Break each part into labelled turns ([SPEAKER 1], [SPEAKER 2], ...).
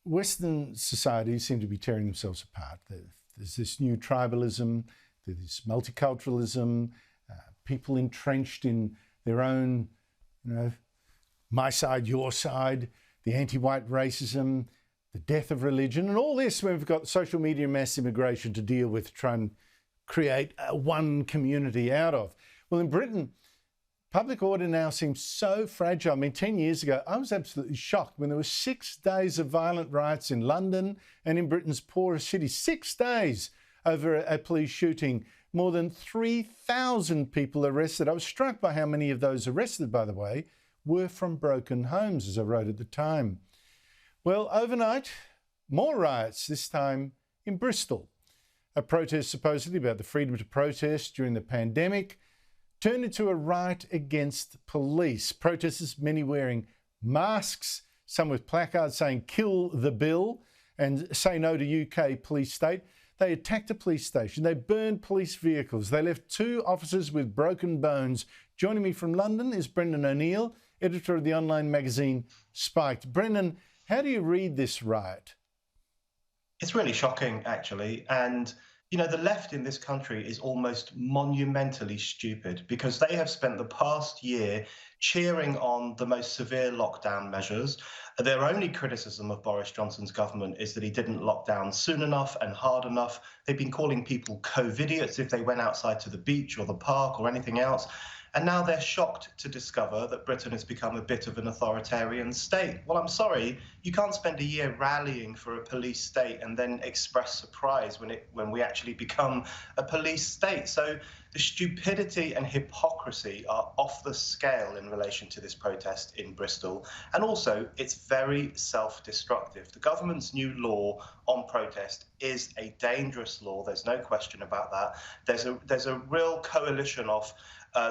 [SPEAKER 1] Western societies seem to be tearing themselves apart. There's this new tribalism, there's this multiculturalism, people entrenched in their own, my side, your side, the anti-white racism, the death of religion, and all this when we've got social media and mass immigration to deal with, try and create one community out of. Well, in Britain, public order now seems so fragile. I mean, 10 years ago, I was absolutely shocked when there were 6 days of violent riots in London and in Britain's poorest cities. 6 days over a police shooting. More than 3,000 people arrested. I was struck by how many of those arrested, by the way, were from broken homes, as I wrote at the time. Well, overnight, more riots, this time in Bristol. A protest supposedly about the freedom to protest during the pandemic turned into a riot against police. Protesters, many wearing masks, some with placards saying "kill the bill" and "say no to UK police state." They attacked a police station. They burned police vehicles. They left 2 officers with broken bones. Joining me from London is Brendan O'Neill, editor of the online magazine Spiked. Brendan, how do you read this riot?
[SPEAKER 2] It's really shocking, actually. And, the left in this country is almost monumentally stupid because they have spent the past year cheering on the most severe lockdown measures. Their only criticism of Boris Johnson's government is that he didn't lock down soon enough and hard enough. They've been calling people COVIDiots if they went outside to the beach or the park or anything else. And now they're shocked to discover that Britain has become a bit of an authoritarian state. Well, I'm sorry, you can't spend a year rallying for a police state and then express surprise when we actually become a police state. So the stupidity and hypocrisy are off the scale in relation to this protest in Bristol. And also, it's very self-destructive. The government's new law on protest is a dangerous law. There's no question about that. There's a real coalition of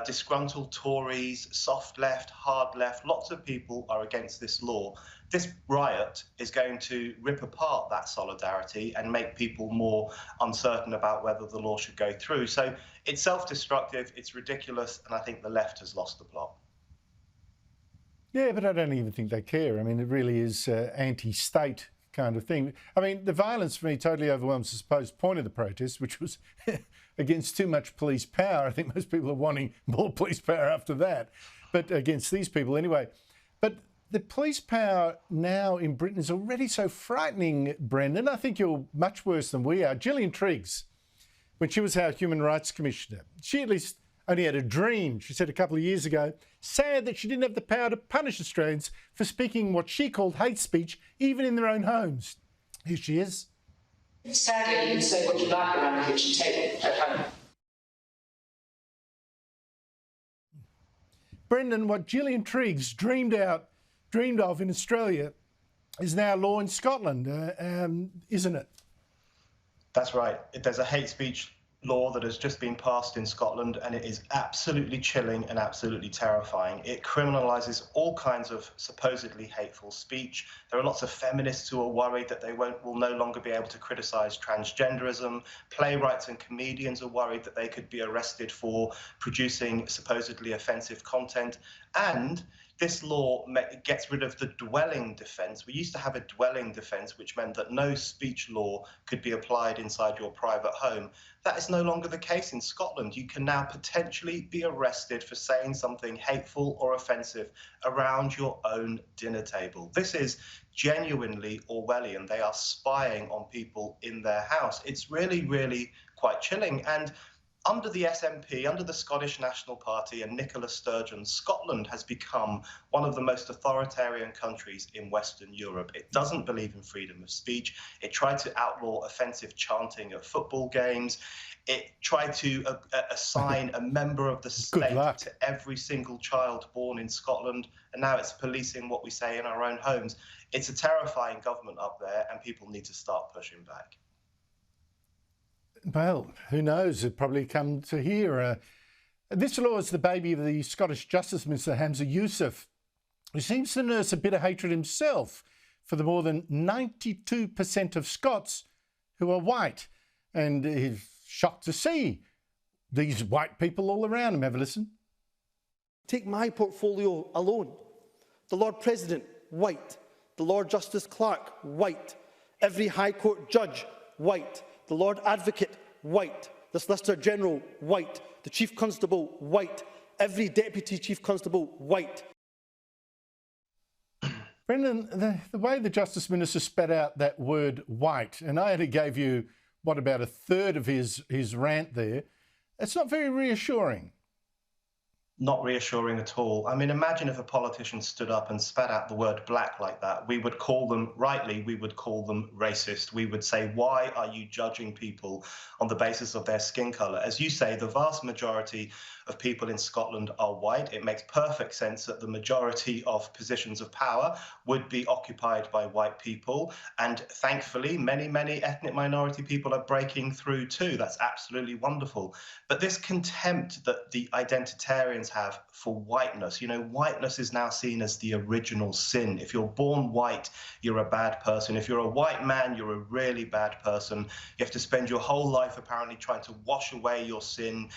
[SPEAKER 2] disgruntled Tories, soft left, hard left. Lots of people are against this law. This riot is going to rip apart that solidarity and make people more uncertain about whether the law should go through. So it's self-destructive, it's ridiculous, and I think the left has lost the plot.
[SPEAKER 1] Yeah, but I don't even think they care. I mean, it really is anti-state kind of thing. I mean, the violence for me totally overwhelms the supposed point of the protest, which was against too much police power. I think most people are wanting more police power after that, but against these people anyway. But the police power now in Britain is already so frightening, Brendan. I think you're much worse than we are. Gillian Triggs, when she was our Human Rights Commissioner, she at least only had a dream. She said a couple of years ago, sad that she didn't have the power to punish Australians for speaking what she called hate speech, even in their own homes. Here she is.
[SPEAKER 3] Sadly, you can say what you like around the kitchen table at home.
[SPEAKER 1] Brendan, what Gillian Triggs dreamed of in Australia is now law in Scotland, isn't it?
[SPEAKER 2] That's right. There's a hate speech law that has just been passed in Scotland, and it is absolutely chilling and absolutely terrifying. It criminalises all kinds of supposedly hateful speech. There are lots of feminists who are worried that they will no longer be able to criticise transgenderism. Playwrights and comedians are worried that they could be arrested for producing supposedly offensive content. And this law gets rid of the dwelling defence. We used to have a dwelling defence, which meant that no speech law could be applied inside your private home. That is no longer the case in Scotland. You can now potentially be arrested for saying something hateful or offensive around your own dinner table. This is genuinely Orwellian. They are spying on people in their house. It's really, really quite chilling. And under the SNP, under the Scottish National Party and Nicola Sturgeon, Scotland has become one of the most authoritarian countries in Western Europe. It doesn't believe in freedom of speech. It tried to outlaw offensive chanting at football games. It tried to assign a member of the state to every single child born in Scotland, and now it's policing what we say in our own homes. It's a terrifying government up there, and people need to start pushing back.
[SPEAKER 1] Well, who knows? It probably come to here. This law is the baby of the Scottish Justice Minister, Hamza Yousaf, who seems to nurse a bit of hatred himself for the more than 92% of Scots who are white. And he's shocked to see these white people all around him. Have a listen.
[SPEAKER 4] Take my portfolio alone. The Lord President, white. The Lord Justice Clerk, white. Every High Court judge, white. The Lord Advocate, white. The Solicitor General, white. The Chief Constable, white. Every Deputy Chief Constable, white.
[SPEAKER 1] Brendan, the way the Justice Minister spat out that word white, and I only gave you, what, about a third of his rant there, it's not very reassuring.
[SPEAKER 2] Not reassuring at all. I mean, imagine if a politician stood up and spat out the word black like that. We would call them, rightly, we would call them racist. We would say, why are you judging people on the basis of their skin colour? As you say, the vast majority of people in Scotland are white. It makes perfect sense that the majority of positions of power would be occupied by white people. And thankfully, many, many ethnic minority people are breaking through too. That's absolutely wonderful. But this contempt that the identitarians have for whiteness, you know, whiteness is now seen as the original sin. If you're born white, you're a bad person. If you're a white man, you're a really bad person. You have to spend your whole life apparently trying to wash away your sin,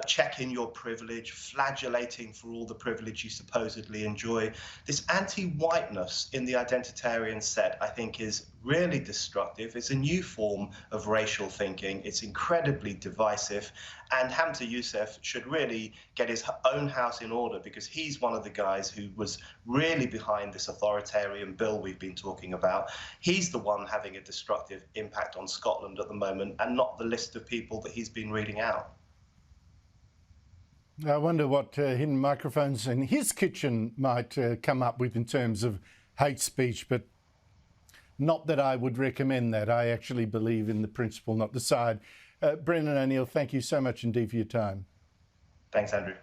[SPEAKER 2] check in your privilege, flagellating for all the privilege you supposedly enjoy. This anti-whiteness in the identitarian set, I think, is really destructive. It's a new form of racial thinking. It's incredibly divisive. And Hamza Youssef should really get his own house in order, because he's one of the guys who was really behind this authoritarian bill we've been talking about. He's the one having a destructive impact on Scotland at the moment, and not the list of people that he's been reading out.
[SPEAKER 1] I wonder what hidden microphones in his kitchen might come up with in terms of hate speech, but not that I would recommend that. I actually believe in the principle, not the side. Brendan O'Neill, thank you so much indeed for your time.
[SPEAKER 2] Thanks, Andrew.